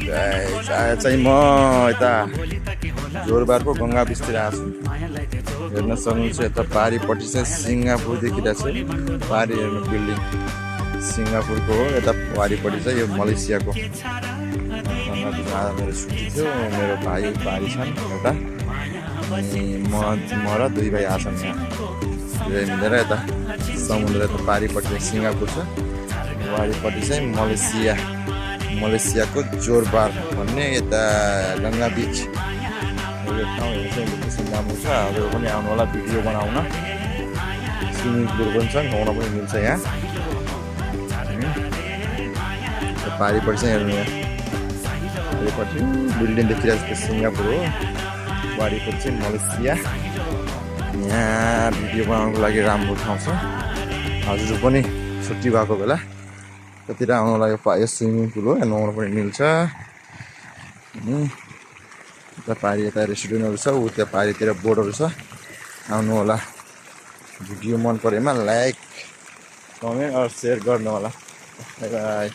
चाहिँ म यता जोरबारको गङ्गा बिचतिर आएको छु। हेर्न सक्नुहुन्छ यता पारिपट्टि चाहिँ सिङ्गापुर देखिरहेको छ। पारि हेर्नु बिल्डिङ सिङ्गापुरको हो। यता पारिपट्टि चाहिँ यो मलेसियाको गङ्गा बिचमा मेरो छुट्टी थियो। मेरो भाइ पारि छन् एउटा, अनि म र दुई भाइ आछन् यहाँ। दुई मिलेर यता समुद्र यता पारिपट्टि चाहिँ सिङ्गापुर छ, वारिपट्टि चाहिँ मलेसियाको जोरबार भन्ने यता गङ्गा बिच। यो ठाउँहरू चाहिँ लोकेसन राम्रो छ। हजुर पनि आउनु होला भिडियो बनाउन। स्विमिङ पुल पनि छ, नुहाउन पनि मिल्छ यहाँ। पारिपट्टि चाहिँ हेर्नु यहाँ पारिपट्टि बिल्डिङ देखिरहेको छ सिङ्गापुर हो, वारिपट्टि चाहिँ मलेसिया। यहाँ भिडियो बनाउनको लागि राम्रो ठाउँ छ। हजुर पनि छुट्टी भएको बेला कतिर आउनु लागि यो स्विमिङ पुल हो, नुहाउनु पनि मिल्छ। यता पारि यता रेस्टुरेन्टहरू छ, ऊ त्यहाँ पारितिर बोर्डहरू छ। आउनु होला। भिडियो मन परेमा लाइक कमेन्ट और सेयर गर्नु होला। By by.